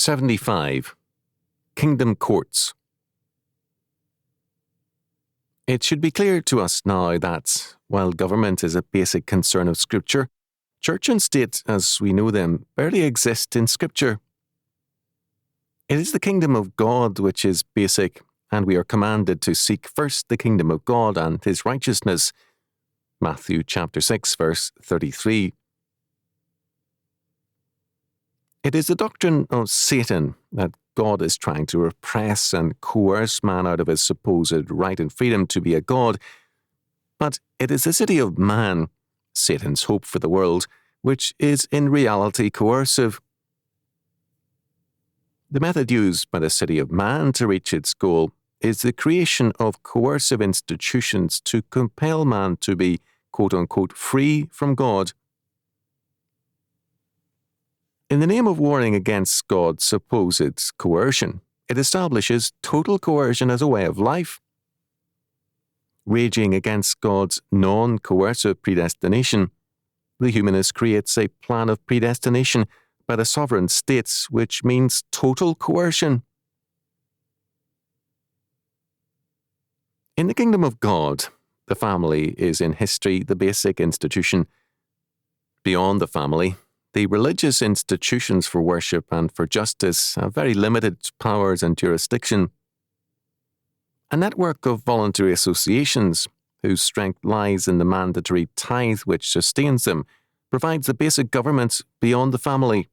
75. Kingdom Courts. It should be clear to us now that, while government is a basic concern of Scripture, church and state, as we know them, barely exist in Scripture. It is the kingdom of God which is basic, and we are commanded to seek first the kingdom of God and His righteousness. Matthew chapter 6, verse 33. It is the doctrine of Satan that God is trying to repress and coerce man out of his supposed right and freedom to be a god. But it is the city of man, Satan's hope for the world, which is in reality coercive. The method used by the city of man to reach its goal is the creation of coercive institutions to compel man to be, quote-unquote, free from God. In the name of warning against God's supposed coercion, it establishes total coercion as a way of life. Raging against God's non-coercive predestination, the humanist creates a plan of predestination by the sovereign states, which means total coercion. In the kingdom of God, the family is in history the basic institution. Beyond the family, the religious institutions for worship and for justice have very limited powers and jurisdiction. A network of voluntary associations, whose strength lies in the mandatory tithe which sustains them, provides the basic government beyond the family.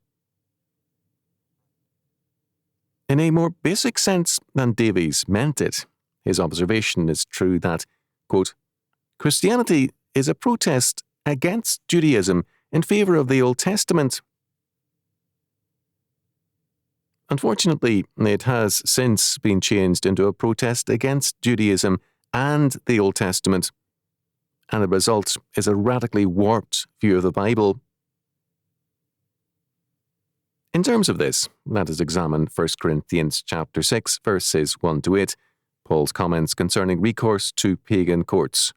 In a more basic sense than Davies meant it, his observation is true that, quote, Christianity is a protest against Judaism in favour of the Old Testament. Unfortunately, it has since been changed into a protest against Judaism and the Old Testament, and the result is a radically warped view of the Bible. In terms of this, let us examine 1 Corinthians chapter 6, verses 1 to 8, Paul's comments concerning recourse to pagan courts.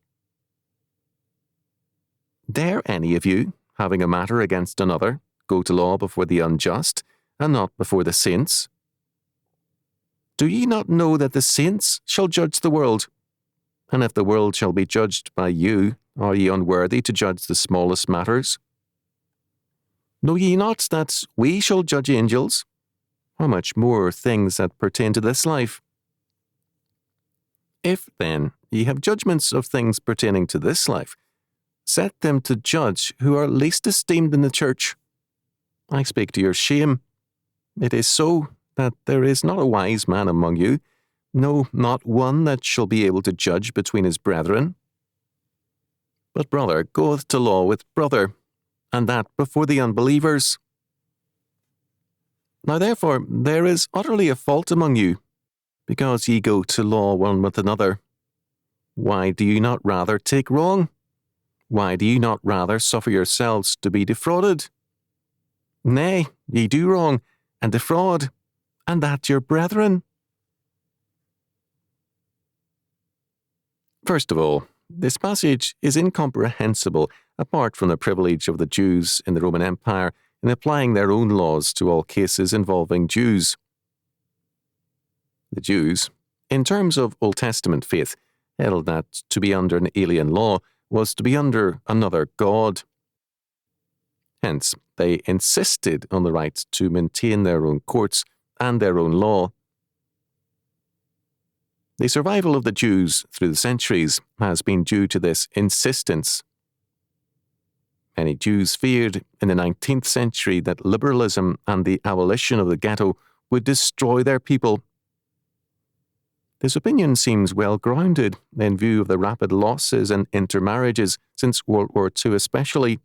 Dare any of you, having a matter against another, go to law before the unjust, and not before the saints? Do ye not know that the saints shall judge the world? And if the world shall be judged by you, are ye unworthy to judge the smallest matters? Know ye not that we shall judge angels? How much more things that pertain to this life? If, then, ye have judgments of things pertaining to this life, set them to judge who are least esteemed in the church. I speak to your shame. It is so that there is not a wise man among you, no, not one that shall be able to judge between his brethren. But brother goeth to law with brother, and that before the unbelievers. Now therefore there is utterly a fault among you, because ye go to law one with another. Why do you not rather take wrong? Why do you not rather suffer yourselves to be defrauded? Nay, ye do wrong, and defraud, and that your brethren. First of all, this passage is incomprehensible apart from the privilege of the Jews in the Roman Empire in applying their own laws to all cases involving Jews. The Jews, in terms of Old Testament faith, held that to be under an alien law was to be under another god. Hence, they insisted on the right to maintain their own courts and their own law. The survival of the Jews through the centuries has been due to this insistence. Many Jews feared in the 19th century that liberalism and the abolition of the ghetto would destroy their people. This opinion seems well grounded in view of the rapid losses and intermarriages since World War II especially.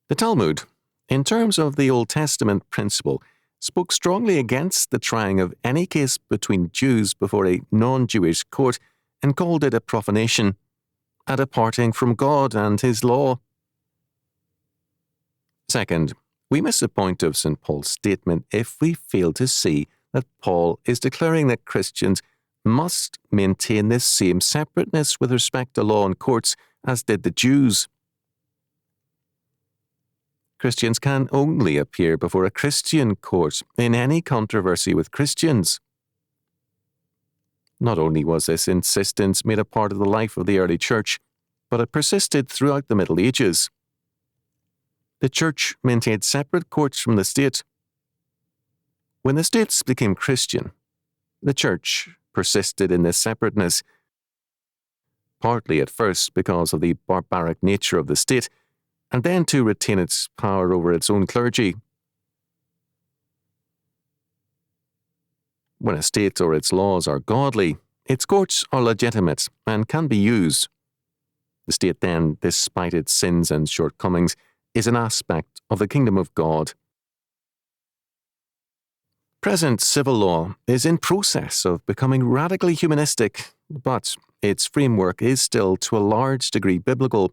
The Talmud, in terms of the Old Testament principle, spoke strongly against the trying of any case between Jews before a non-Jewish court and called it a profanation, a departing from God and His law. Second, we miss the point of St. Paul's statement if we fail to see that Paul is declaring that Christians must maintain this same separateness with respect to law and courts as did the Jews. Christians can only appear before a Christian court in any controversy with Christians. Not only was this insistence made a part of the life of the early church, but it persisted throughout the Middle Ages. The church maintained separate courts from the state. When the states became Christian, the church persisted in this separateness, partly at first because of the barbaric nature of the state, and then to retain its power over its own clergy. When a state or its laws are godly, its courts are legitimate and can be used. The state then, despite its sins and shortcomings, is an aspect of the kingdom of God. Present civil law is in process of becoming radically humanistic, but its framework is still to a large degree biblical.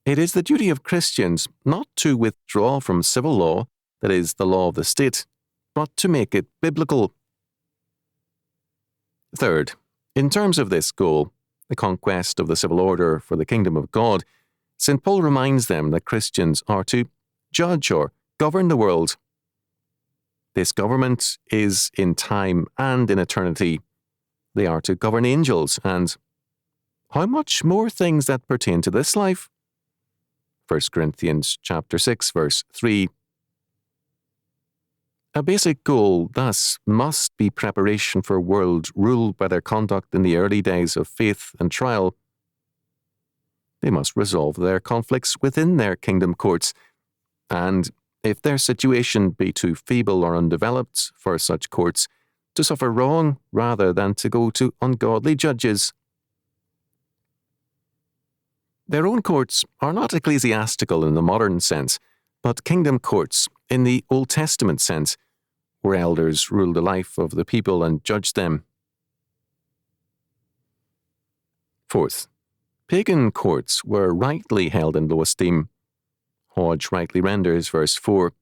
It is the duty of Christians not to withdraw from civil law, that is, the law of the state, but to make it biblical. Third, in terms of this goal, the conquest of the civil order for the kingdom of God, St. Paul reminds them that Christians are to judge or govern the world. This government is in time and in eternity. They are to govern angels and how much more things that pertain to this life? 1 Corinthians chapter 6, verse 3. A basic goal, thus, must be preparation for world ruled by their conduct in the early days of faith and trial. They must resolve their conflicts within their kingdom courts, and if their situation be too feeble or undeveloped for such courts, to suffer wrong rather than to go to ungodly judges. Their own courts are not ecclesiastical in the modern sense, but kingdom courts in the Old Testament sense, where elders rule the life of the people and judge them. Fourth, pagan courts were rightly held in low esteem. Hodge rightly renders verse 4.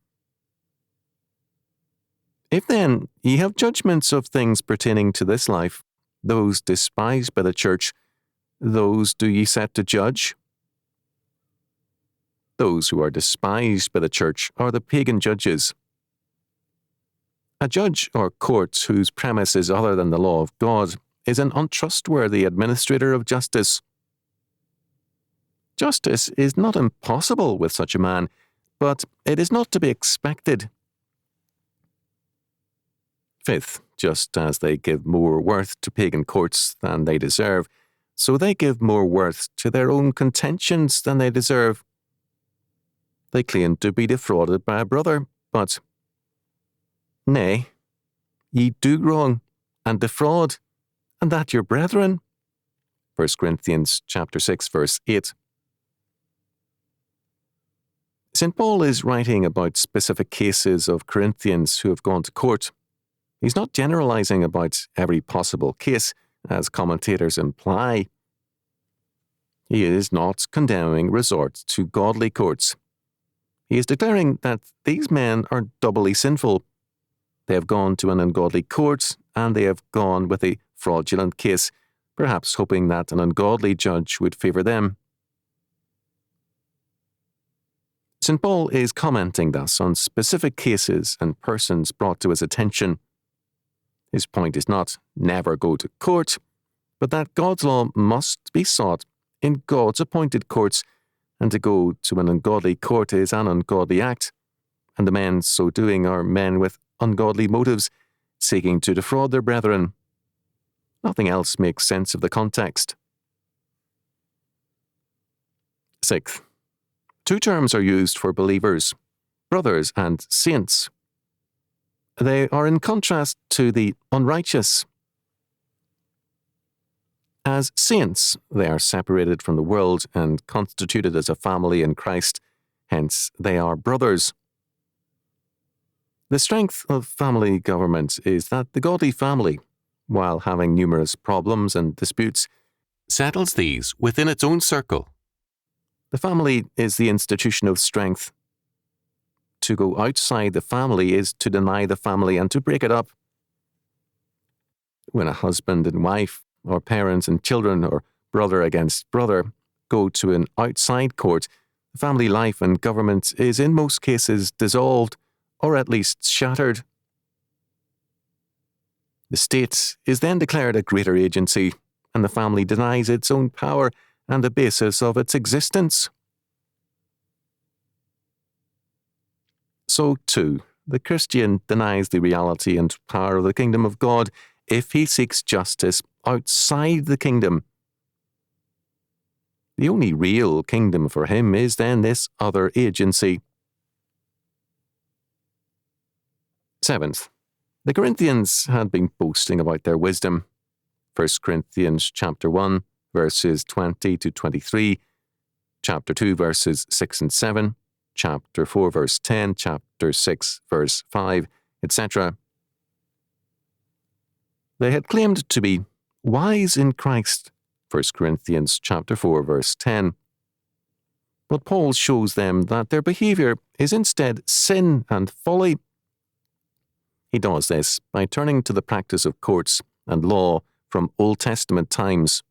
If then ye have judgments of things pertaining to this life, those despised by the church, those do ye set to judge? Those who are despised by the church are the pagan judges. A judge or court whose premise is other than the law of God is an untrustworthy administrator of justice. Justice is not impossible with such a man, but it is not to be expected. Fifth, just as they give more worth to pagan courts than they deserve, so they give more worth to their own contentions than they deserve. They claim to be defrauded by a brother, but nay, ye do wrong and defraud, and that your brethren. 1 Corinthians chapter 6, verse 8. St. Paul is writing about specific cases of Corinthians who have gone to court. He's not generalizing about every possible case, as commentators imply. He is not condemning resort to godly courts. He is declaring that these men are doubly sinful. They have gone to an ungodly court, and they have gone with a fraudulent case, perhaps hoping that an ungodly judge would favour them. St. Paul is commenting thus on specific cases and persons brought to his attention. His point is not never go to court, but that God's law must be sought in God's appointed courts, and to go to an ungodly court is an ungodly act, and the men so doing are men with ungodly motives, seeking to defraud their brethren. Nothing else makes sense of the context. Sixth, two terms are used for believers, brothers and saints. They are in contrast to the unrighteous. As saints, they are separated from the world and constituted as a family in Christ, hence they are brothers. The strength of family government is that the godly family, while having numerous problems and disputes, settles these within its own circle. The family is the institution of strength. To go outside the family is to deny the family and to break it up. When a husband and wife, or parents and children, or brother against brother, go to an outside court, family life and government is in most cases dissolved, or at least shattered. The state is then declared a greater agency, and the family denies its own power and the basis of its existence. So, too, the Christian denies the reality and power of the kingdom of God if he seeks justice outside the kingdom. The only real kingdom for him is then this other agency. 7th, the Corinthians had been boasting about their wisdom. 1 Corinthians chapter 1, verses 20 to 23, chapter 2, verses 6 and 7, chapter 4, verse 10, chapter 6, verse 5, etc. They had claimed to be wise in Christ, 1 Corinthians chapter 4, verse 10. But Paul shows them that their behaviour is instead sin and folly. He does this by turning to the practice of courts and law from Old Testament times.